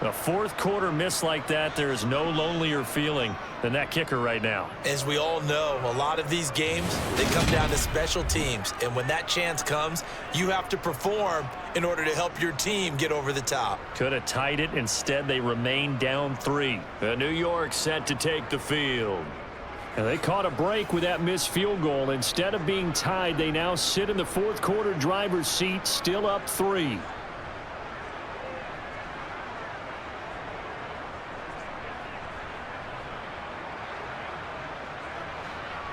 A 4th quarter miss like that, there is no lonelier feeling than that kicker right now. As we all know, a lot of these games, they come down to special teams. And when that chance comes, you have to perform in order to help your team get over the top. Could have tied it. Instead, they remain down 3. New York set to take the field. And they caught a break with that missed field goal. Instead of being tied, they now sit in the fourth quarter driver's seat, still up 3.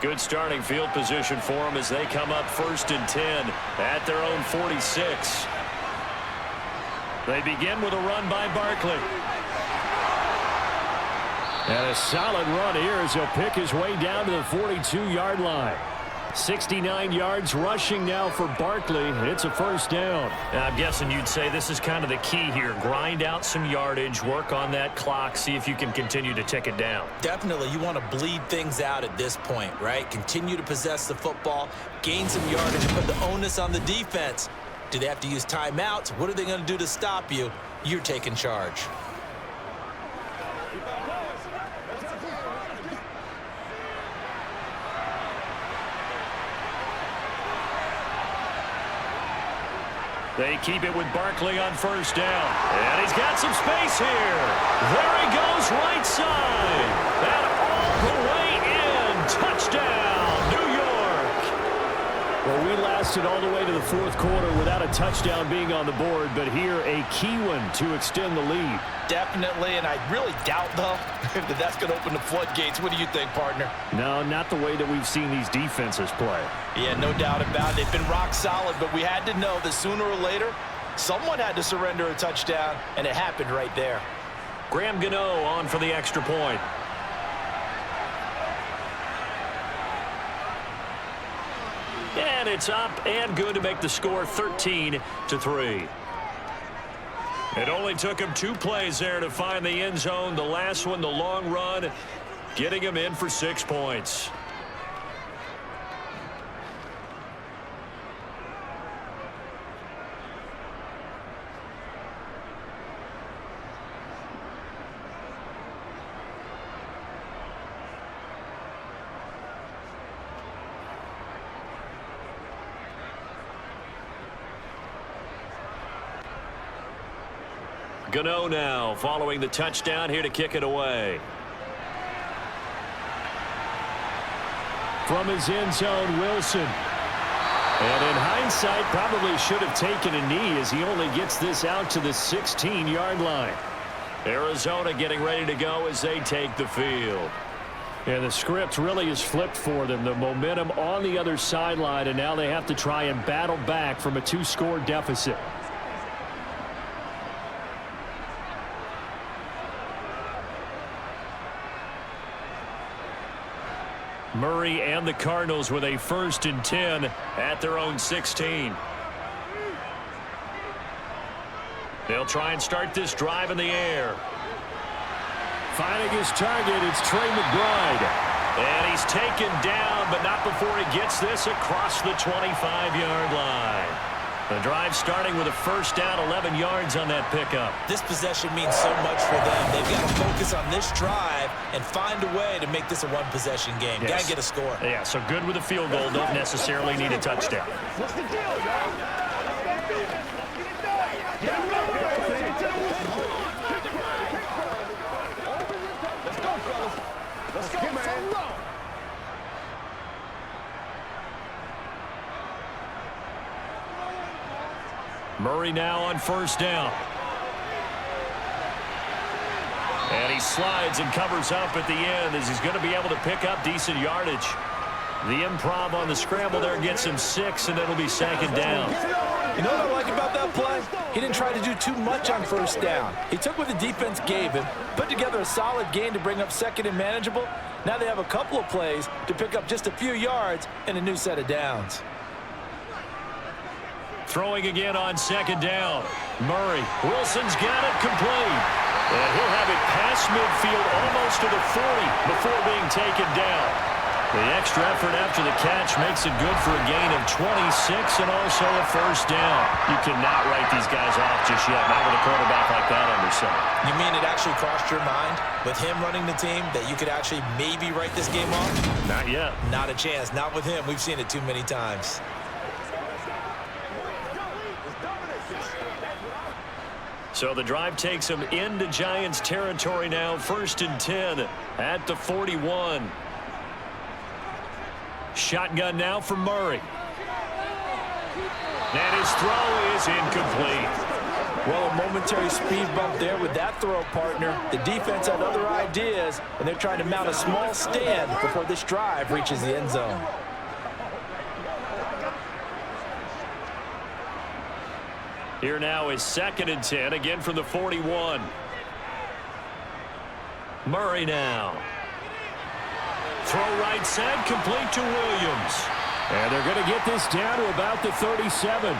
Good starting field position for them as they come up 1st and 10 at their own 46. They begin with a run by Barkley. And a solid run here as he'll pick his way down to the 42-yard line. 69 yards rushing now for Barkley. It's a first down. Now, I'm guessing you'd say this is kind of the key here. Grind out some yardage, work on that clock, see if you can continue to tick it down. Definitely, you want to bleed things out at this point, right? Continue to possess the football, gain some yardage, and put the onus on the defense. Do they have to use timeouts? What are they going to do to stop you? You're taking charge. They keep it with Barkley on first down. And he's got some space here. There he goes, right side. And all the way in. Touchdown, New York. Well, we lasted all the way to the fourth quarter without a touchdown being on the board, but here a key one to extend the lead. Definitely, and I really doubt, though, that that's going to open the floodgates. What do you think, partner? No, not the way that we've seen these defenses play. Yeah, no doubt about it. They've been rock solid, but we had to know that sooner or later, someone had to surrender a touchdown, and it happened right there. Graham Gano on for the extra point. And it's up and good to make the score 13-3. It only took him 2 plays there to find the end zone. The last one, the long run, getting him in for 6 points. Gano now following the touchdown here to kick it away. From his end zone, Wilson. And in hindsight, probably should have taken a knee as he only gets this out to the 16-yard line. Arizona getting ready to go as they take the field. And the script really is flipped for them. The momentum on the other sideline, and now they have to try and battle back from a 2-score deficit. Murray and the Cardinals with a 1st and 10 at their own 16. They'll try and start this drive in the air. Finding his target, it's Trey McBride. And he's taken down, but not before he gets this across the 25-yard line. The drive starting with a first down, 11 yards on that pickup. This possession means so much for them. They've got to focus on this drive and find a way to make this a one-possession game. Yes. Got to get a score. Yeah, so good with a field goal. Don't necessarily need a touchdown. What's the deal, y'all? Let's go, fellas. Let's go, man. Murray now on first down. And he slides and covers up at the end as he's going to be able to pick up decent yardage. The improv on the scramble there gets him 6, and it'll be 2nd down. You know what I like about that play? He didn't try to do too much on first down. He took what the defense gave him, put together a solid gain to bring up 2nd and manageable. Now they have a couple of plays to pick up just a few yards and a new set of downs. Throwing again on 2nd down. Murray. Wilson's got it complete. And he'll have it past midfield almost to the 40 before being taken down. The extra effort after the catch makes it good for a gain of 26 and also a first down. You cannot write these guys off just yet, not with a quarterback like that under center. You mean it actually crossed your mind with him running the team that you could actually maybe write this game off? Not yet. Not a chance. Not with him. We've seen it too many times. So the drive takes them into Giants territory now. 1st and 10 at the 41. Shotgun now for Murray. And his throw is incomplete. Well, a momentary speed bump there with that throw, partner. The defense had other ideas, and they're trying to mount a small stand before this drive reaches the end zone. Here now is 2nd and 10, again from the 41. Murray now. Throw right side, complete to Williams. And they're going to get this down to about the 37.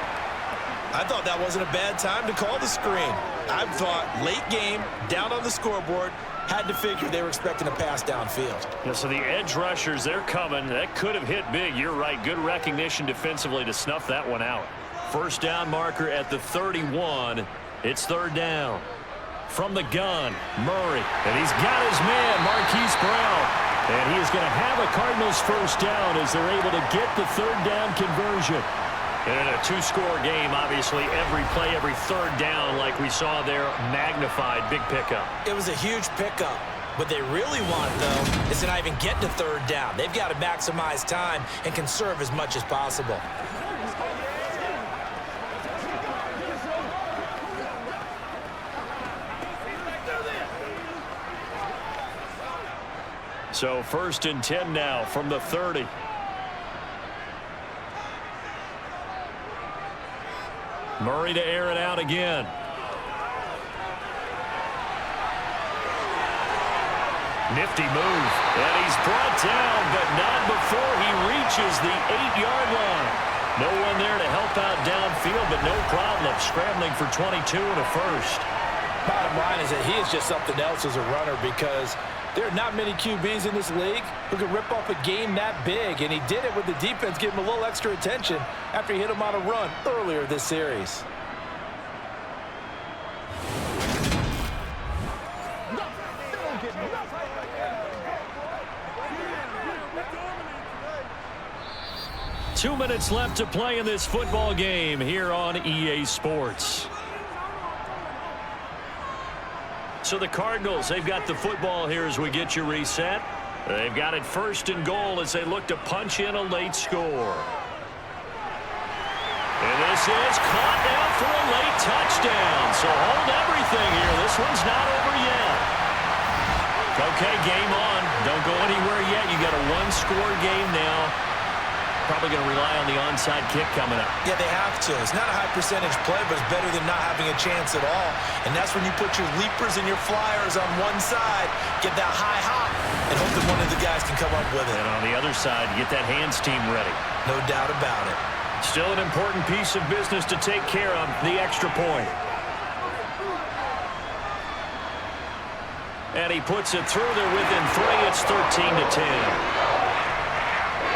I thought that wasn't a bad time to call the screen. I thought late game, down on the scoreboard, had to figure they were expecting a pass downfield. Yeah, so the edge rushers, they're coming. That could have hit big. You're right. Good recognition defensively to snuff that one out. First down marker at the 31. It's 3rd down. From the gun, Murray. And he's got his man, Marquise Brown. And he is going to have a Cardinals first down as they're able to get the 3rd down conversion. And in a 2-score game, obviously, every play, every 3rd down, like we saw there, magnified, big pickup. It was a huge pickup. What they really want, though, is to not even get to 3rd down. They've got to maximize time and conserve as much as possible. So 1st and 10 now from the 30. Murray to air it out again. Nifty move. And he's brought down, but not before he reaches the 8-yard line. No one there to help out downfield, but no problem. Scrambling for 22 and a first. Bottom line is that he is just something else as a runner, because there are not many QBs in this league who can rip off a game that big, and he did it with the defense giving him a little extra attention after he hit him on a run earlier this series. Two minutes left to play in this football game here on EA Sports. So the Cardinals, they've got the football here as we get you reset. They've got it 1st and goal as they look to punch in a late score. And this is caught down for a late touchdown. So hold everything here. This one's not over yet. Okay, game on. Don't go anywhere yet. You got a 1-score game now. Probably going to rely on the onside kick coming up. Yeah, they have to. It's not a high percentage play, but it's better than not having a chance at all. And that's when you put your leapers and your flyers on one side, get that high hop, and hope that one of the guys can come up with it. And on the other side, get that hands team ready. No doubt about it. Still an important piece of business to take care of, the extra point. And he puts it through there within 3. It's 13-10.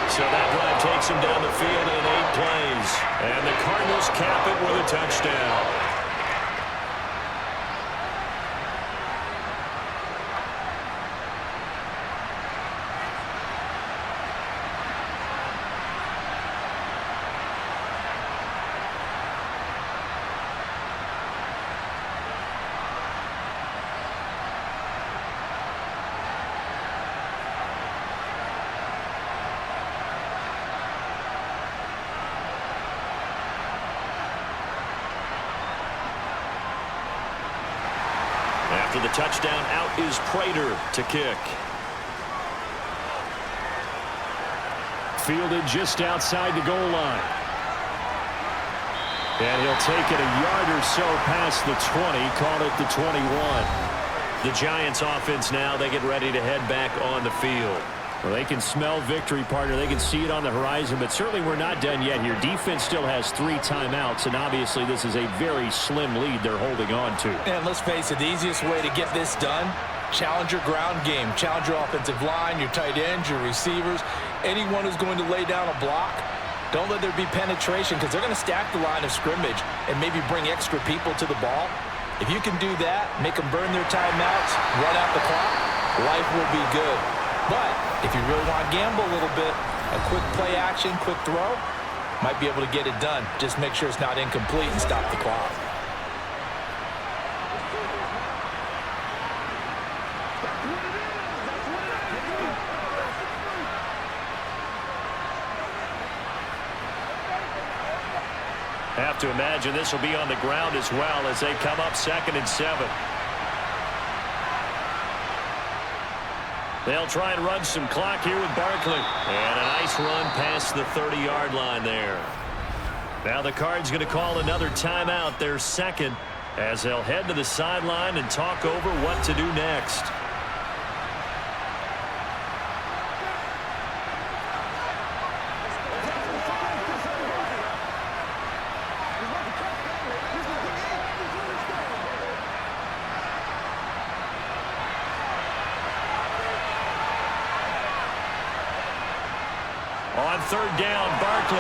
So that drive takes him down the field in 8 plays. And the Cardinals cap it with a touchdown. After the touchdown, out is Prater to kick. Fielded just outside the goal line. And he'll take it a yard or so past the 20, call it the 21. The Giants offense now, they get ready to head back on the field. Well, they can smell victory, partner. They can see it on the horizon, but certainly we're not done yet here. Defense still has 3 timeouts, and obviously this is a very slim lead they're holding on to. And let's face it, the easiest way to get this done, challenge your ground game. Challenge your offensive line, your tight ends, your receivers, anyone who's going to lay down a block. Don't let there be penetration, because they're going to stack the line of scrimmage and maybe bring extra people to the ball. If you can do that, make them burn their timeouts, run out the clock, life will be good. But if you really want to gamble a little bit, a quick play action, quick throw, might be able to get it done. Just make sure it's not incomplete and stop the clock. Have to imagine this will be on the ground as well as they come up 2nd and 7. They'll try and run some clock here with Barkley. And a nice run past the 30-yard line there. Now the Cards going to call another timeout, their second, as they'll head to the sideline and talk over what to do next. On 3rd down, Barkley.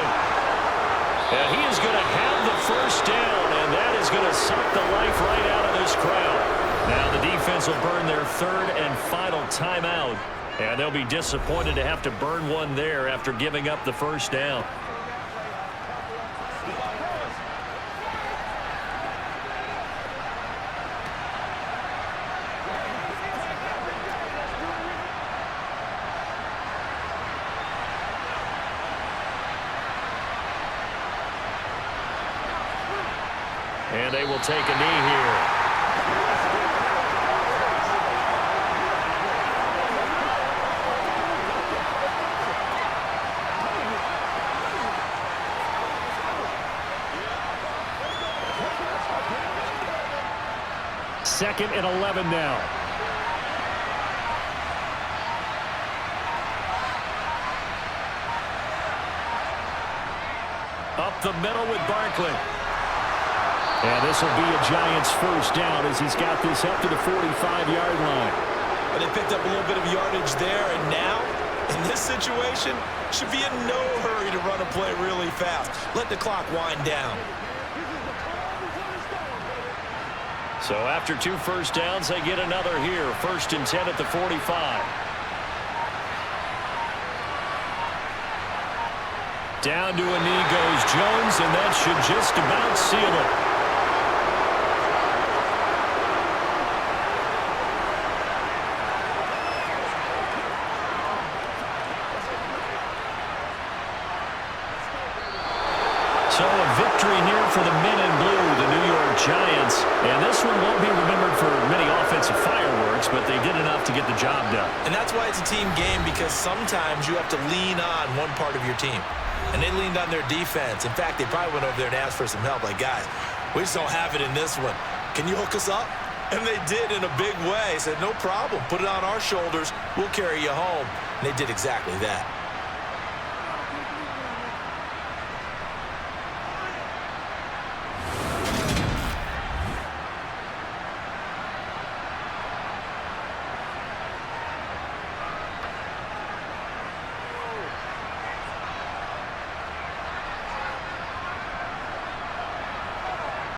And he is going to have the first down, and that is going to suck the life right out of this crowd. Now the defense will burn their 3rd and final timeout, and they'll be disappointed to have to burn one there after giving up the first down. And they will take a knee here. Second and 11 now. Up the middle with Barkley. And this will be a Giants first down as he's got this up to the 45-yard line. But they picked up a little bit of yardage there, and now, in this situation, should be in no hurry to run a play really fast. Let the clock wind down. So after 2 first downs, they get another here. 1st and 10 at the 45. Down to a knee goes Jones, and that should just about seal it. So a victory here for the men in blue, the New York Giants. And this one won't be remembered for many offensive fireworks, but they did enough to get the job done. And that's why it's a team game, because sometimes you have to lean on one part of your team. And they leaned on their defense. In fact, they probably went over there and asked for some help. Like, guys, we just don't have it in this one. Can you hook us up? And they did in a big way. Said, no problem. Put it on our shoulders. We'll carry you home. And they did exactly that.